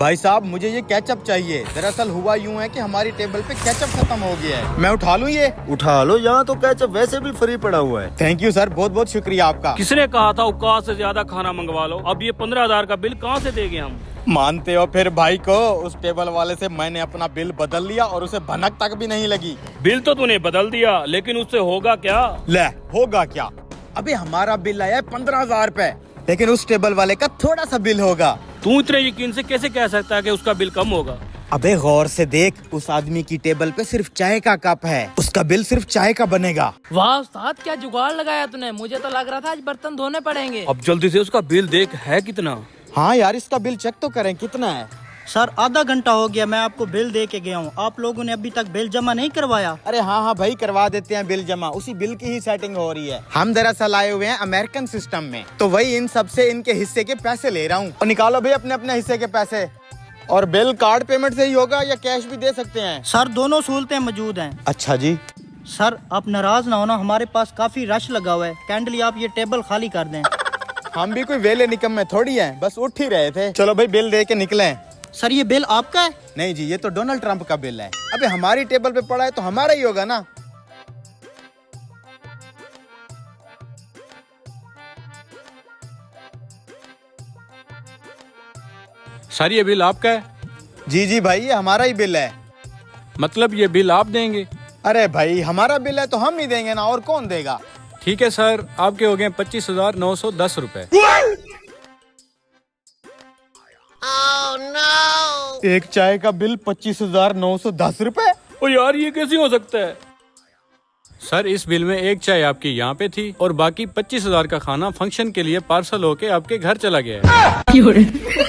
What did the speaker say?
भाई साहब मुझे ये केचप चाहिए। दरअसल हुआ यूँ है कि हमारी टेबल पे केचप खत्म हो गया है। मैं उठा लूँ ये? उठा लो, यहाँ तो केचप वैसे भी फ्री पड़ा हुआ है। थैंक यू सर, बहुत बहुत शुक्रिया आपका। किसने कहा था औकात से ज्यादा खाना मंगवा लो? अब ये 15,000 का बिल कहाँ से देंगे हम? मानते हो फिर भाई को? उस टेबल वाले से मैंने अपना बिल बदल लिया और उसे भनक तक भी नहीं लगी। बिल तो तूने बदल दिया, लेकिन उससे होगा क्या? ले होगा क्या? अबे हमारा बिल आया है 15,000 रुपए, लेकिन उस टेबल वाले का थोड़ा सा बिल होगा। तू इतने यकीन से कैसे कह सकता है कि उसका बिल कम होगा? अबे गौर से देख, उस आदमी की टेबल पे सिर्फ चाय का कप है, उसका बिल सिर्फ चाय का बनेगा। वाह उस्ताद, क्या जुगाड़ लगाया तूने। मुझे तो लग रहा था आज बर्तन धोने पड़ेंगे। अब जल्दी से उसका बिल देख है कितना। हाँ यार, इसका बिल चेक तो करें कितना है। सर आधा घंटा हो गया, मैं आपको बिल दे के गया हूँ, आप लोगों ने अभी तक बिल जमा नहीं करवाया। अरे हाँ हाँ भाई, करवा देते हैं बिल जमा। उसी बिल की ही सेटिंग हो रही है। हम दरअसल आए हुए हैं अमेरिकन सिस्टम में, तो वही इन सबसे इनके हिस्से के पैसे ले रहा हूँ। और निकालो भाई अपने अपने हिस्से के पैसे। और बिल कार्ड पेमेंट से ही होगा या कैश भी दे सकते हैं? सर दोनों सहूलतें मौजूद हैं। अच्छा जी। सर आप नाराज ना होना, हमारे पास काफी रश लगा हुआ है, काइंडली आप ये टेबल खाली कर दें। हम भी कोई वेले निकम्मे थोड़ी हैं, बस उठ ही रहे थे। चलो भाई बिल दे के निकले। सर ये बिल आपका है? नहीं जी, ये तो डोनाल्ड ट्रंप का बिल है। अबे हमारी टेबल पे पड़ा है तो हमारा ही होगा ना। सर ये बिल आपका है? जी जी भाई, ये हमारा ही बिल है। मतलब ये बिल आप देंगे? अरे भाई हमारा बिल है तो हम ही देंगे ना, और कौन देगा। ठीक है सर, आपके हो गए 25,910 रुपए। एक चाय का बिल 25,910 रुपए? ओ यार, ये कैसे हो सकता है? सर इस बिल में एक चाय आपकी यहाँ पे थी और बाकी 25,000 का खाना फंक्शन के लिए पार्सल होके आपके घर चला गया है।